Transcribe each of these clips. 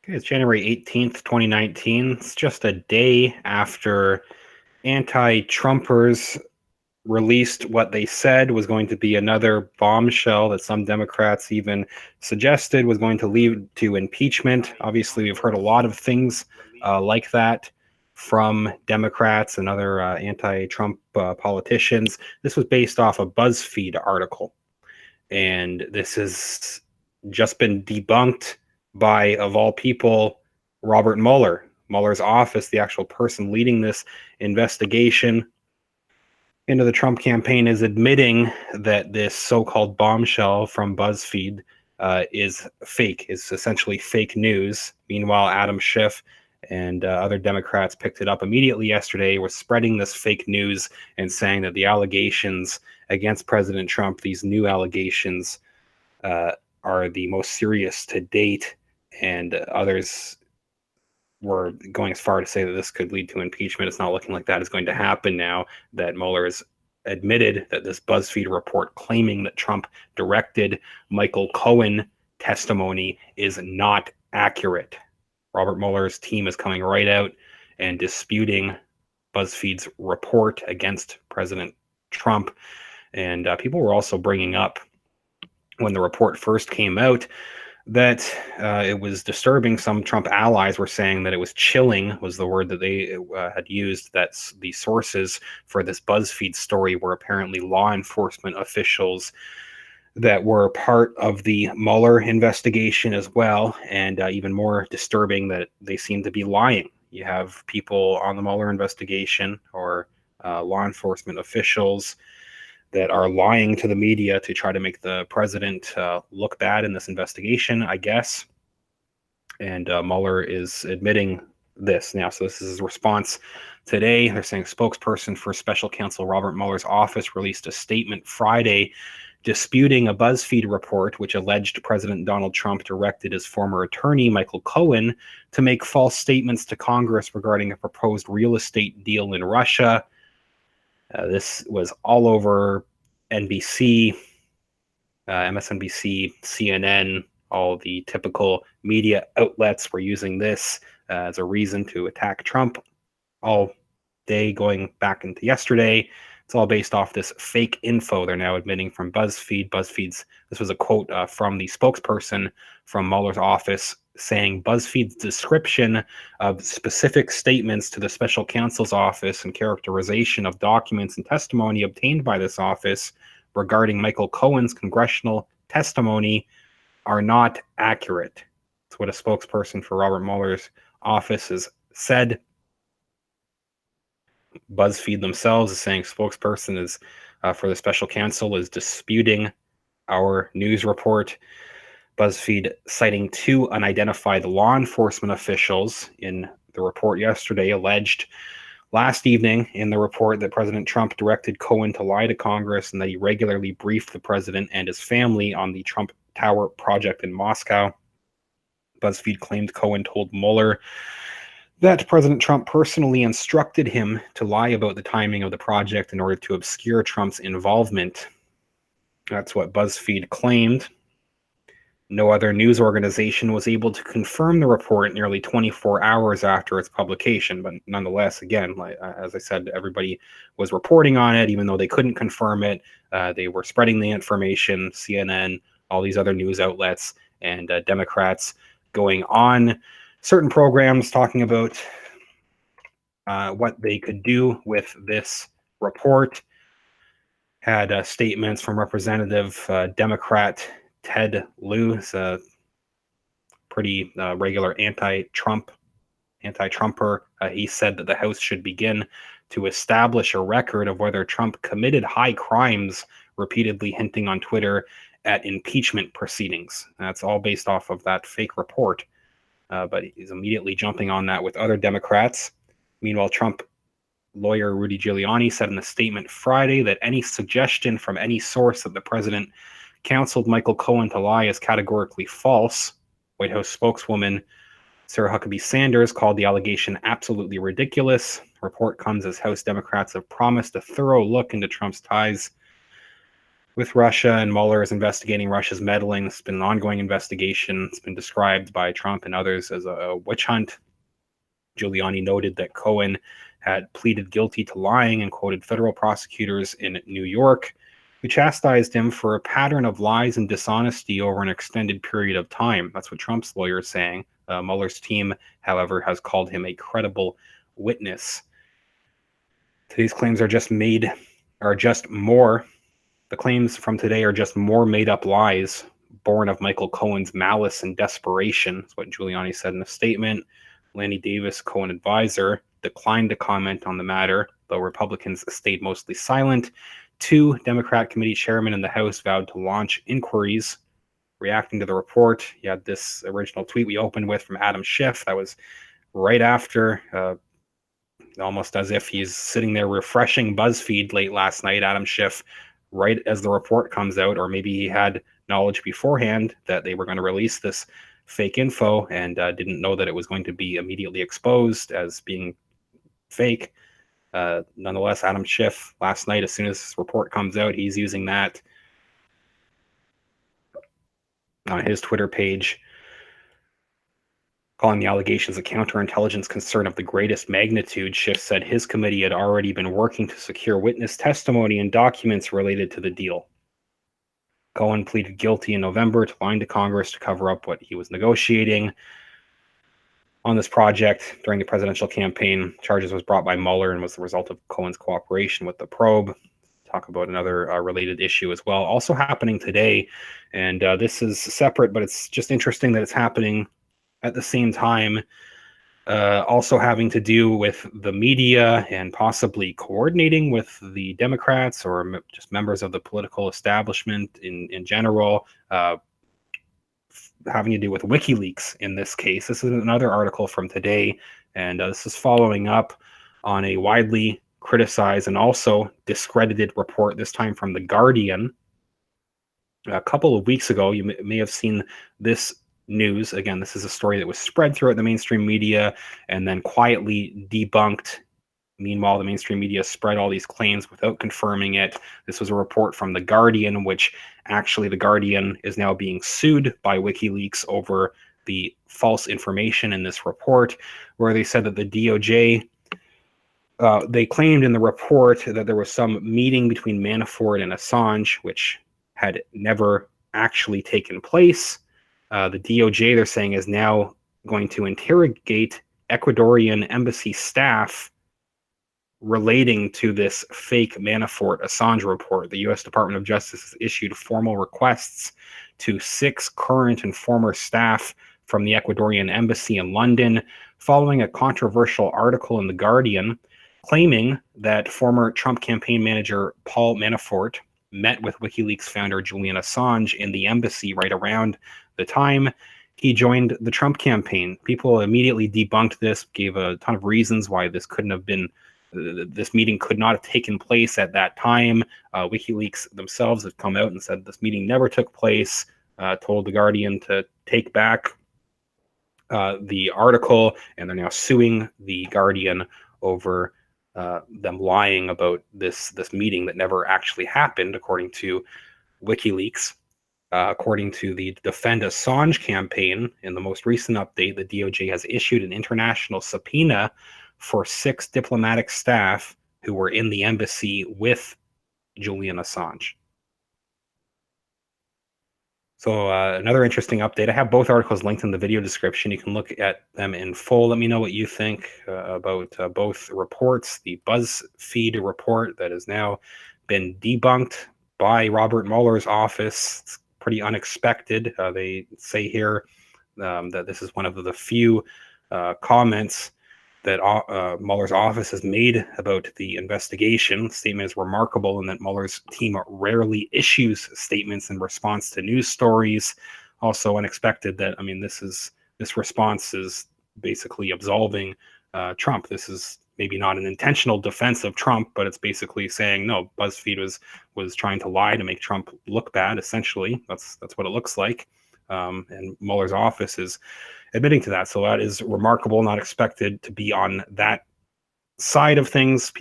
Okay, it's January 18th, 2019. It's just a day after anti-Trumpers released what they said was going to be another bombshell that some Democrats even suggested was going to lead to impeachment. Obviously, we've heard a lot of things like that from Democrats and other anti-Trump politicians. This was based off a BuzzFeed article, and this has just been debunked by, of all people, Robert Mueller. Mueller's office, the actual person leading this investigation into the Trump campaign, is admitting that this so-called bombshell from BuzzFeed is fake, is essentially fake news. Meanwhile, Adam Schiff and other Democrats picked it up immediately yesterday, were spreading this fake news and saying that the allegations against President Trump, these new allegations, are the most serious to date, and others were going as far to say that this could lead to impeachment. It's not looking like that is going to happen now that Mueller has admitted that this BuzzFeed report claiming that Trump directed Michael Cohen testimony is not accurate. Robert Mueller's team is coming right out and disputing BuzzFeed's report against President Trump. And people were also bringing up, when the report first came out, that it was disturbing. Some Trump allies were saying that it was chilling, was the word that they had used, that the sources for this BuzzFeed story were apparently law enforcement officials that were part of the Mueller investigation as well. And even more disturbing, that they seem to be lying. You have people on the Mueller investigation, or law enforcement officials, that are lying to the media to try to make the president look bad in this investigation, I guess. And Mueller is admitting this now. So this is his response today. They're saying spokesperson for special counsel Robert Mueller's office released a statement Friday disputing a BuzzFeed report which alleged President Donald Trump directed his former attorney, Michael Cohen, to make false statements to Congress regarding a proposed real estate deal in Russia. This was all over NBC, MSNBC, CNN. All the typical media outlets were using this as a reason to attack Trump all day, going back into yesterday. It's all based off this fake info they're now admitting from BuzzFeed. This was a quote from the spokesperson from Mueller's office, saying BuzzFeed's description of specific statements to the special counsel's office and characterization of documents and testimony obtained by this office regarding Michael Cohen's congressional testimony are not accurate. That's what a spokesperson for Robert Mueller's office has said. BuzzFeed themselves is saying spokesperson is for the special counsel is disputing our news report. BuzzFeed citing two unidentified law enforcement officials in the report yesterday alleged last evening in the report that President Trump directed Cohen to lie to Congress and that he regularly briefed the president and his family on the Trump Tower project in Moscow. BuzzFeed claimed Cohen told Mueller that President Trump personally instructed him to lie about the timing of the project in order to obscure Trump's involvement. That's what BuzzFeed claimed. No other news organization was able to confirm the report nearly 24 hours after its publication, but nonetheless, again, as I said, everybody was reporting on it, even though they couldn't confirm it. They were spreading the information, CNN, all these other news outlets, and Democrats going on certain programs talking about what they could do with this report. Had statements from Representative Democrat Ted Lieu, a pretty regular anti-Trumper. He said that the House should begin to establish a record of whether Trump committed high crimes, repeatedly hinting on Twitter at impeachment proceedings. That's all based off of that fake report. But he's immediately jumping on that with other Democrats. Meanwhile, Trump lawyer Rudy Giuliani said in a statement Friday that any suggestion from any source that the president counseled Michael Cohen to lie is categorically false. White House spokeswoman Sarah Huckabee Sanders called the allegation absolutely ridiculous. The report comes as House Democrats have promised a thorough look into Trump's ties with Russia, and Mueller is investigating Russia's meddling. It's been an ongoing investigation. It's been described by Trump and others as a witch hunt. Giuliani noted that Cohen had pleaded guilty to lying and quoted federal prosecutors in New York, who chastised him for a pattern of lies and dishonesty over an extended period of time. That's what Trump's lawyer is saying. Mueller's team, however, has called him a credible witness. Today's claims are just more. The claims from today are just more made-up lies born of Michael Cohen's malice and desperation. That's what Giuliani said in a statement. Lanny Davis, Cohen advisor, declined to comment on the matter, though Republicans stayed mostly silent. Two Democrat committee chairmen in the House vowed to launch inquiries. Reacting to the report, you had this original tweet we opened with from Adam Schiff. That was right after, almost as if he's sitting there refreshing BuzzFeed late last night, Adam Schiff, right as the report comes out, or maybe he had knowledge beforehand that they were going to release this fake info and didn't know that it was going to be immediately exposed as being fake. Nonetheless, Adam Schiff last night, as soon as this report comes out, he's using that on his Twitter page, calling the allegations a counterintelligence concern of the greatest magnitude. Schiff said his committee had already been working to secure witness testimony and documents related to the deal. Cohen pleaded guilty in November to lying to Congress to cover up what he was negotiating on this project during the presidential campaign. Charges was brought by Mueller and was the result of Cohen's cooperation with the probe. Talk about another related issue as well, also happening today. And this is separate, but it's just interesting that it's happening at the same time, also having to do with the media and possibly coordinating with the Democrats or just members of the political establishment in general, having to do with WikiLeaks in this case. This is another article from today, and this is following up on a widely criticized and also discredited report, this time from The Guardian. A couple of weeks ago, you may have seen this news. Again, this is a story that was spread throughout the mainstream media and then quietly debunked. Meanwhile, the mainstream media spread all these claims without confirming it. This was a report from The Guardian, which actually The Guardian is now being sued by WikiLeaks over the false information in this report, where they said that the DOJ, they claimed in the report that there was some meeting between Manafort and Assange, which had never actually taken place. The DOJ, they're saying, is now going to interrogate Ecuadorian embassy staff relating to this fake Manafort Assange report. The U.S. Department of Justice has issued formal requests to 6 current and former staff from the Ecuadorian embassy in London, following a controversial article in The Guardian claiming that former Trump campaign manager Paul Manafort met with WikiLeaks founder Julian Assange in the embassy right around the time he joined the Trump campaign. People immediately debunked this, gave a ton of reasons why this couldn't have been, this meeting could not have taken place at that time. WikiLeaks themselves have come out and said this meeting never took place, told The Guardian to take back the article, and they're now suing The Guardian over them lying about this meeting that never actually happened, according to WikiLeaks. According to the Defend Assange campaign, in the most recent update, the DOJ has issued an international subpoena for 6 diplomatic staff who were in the embassy with Julian Assange. So another interesting update. I have both articles linked in the video description. You can look at them in full. Let me know what you think about both reports. The BuzzFeed report that has now been debunked by Robert Mueller's office. It's pretty unexpected. They say here that this is one of the few comments that Mueller's office has made about the investigation. The statement is remarkable in that Mueller's team rarely issues statements in response to news stories. Also unexpected that, I mean, this response is basically absolving Trump. This is maybe not an intentional defense of Trump, but it's basically saying, no, BuzzFeed was trying to lie to make Trump look bad, essentially. That's what it looks like. And Mueller's office is admitting to that. So that is remarkable, not expected to be on that side of things,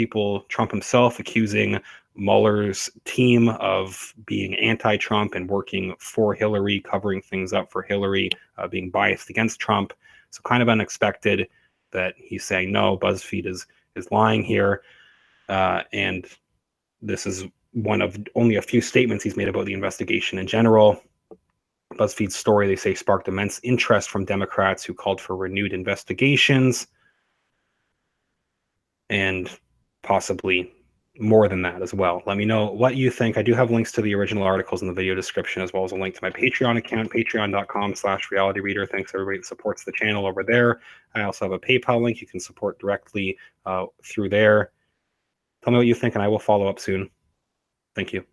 Trump himself accusing Mueller's team of being anti-Trump and working for Hillary, covering things up for Hillary, being biased against Trump. So kind of unexpected that he's saying, no, BuzzFeed is lying here. And this is one of only a few statements he's made about the investigation in general. BuzzFeed's story, they say, sparked immense interest from Democrats who called for renewed investigations, and possibly more than that as well. Let me know what you think. I do have links to the original articles in the video description, as well as a link to my Patreon account, patreon.com/realityreader. Thanks everybody that supports the channel over there. I also have a PayPal link. You can support directly through there. Tell me what you think, and I will follow up soon. Thank you.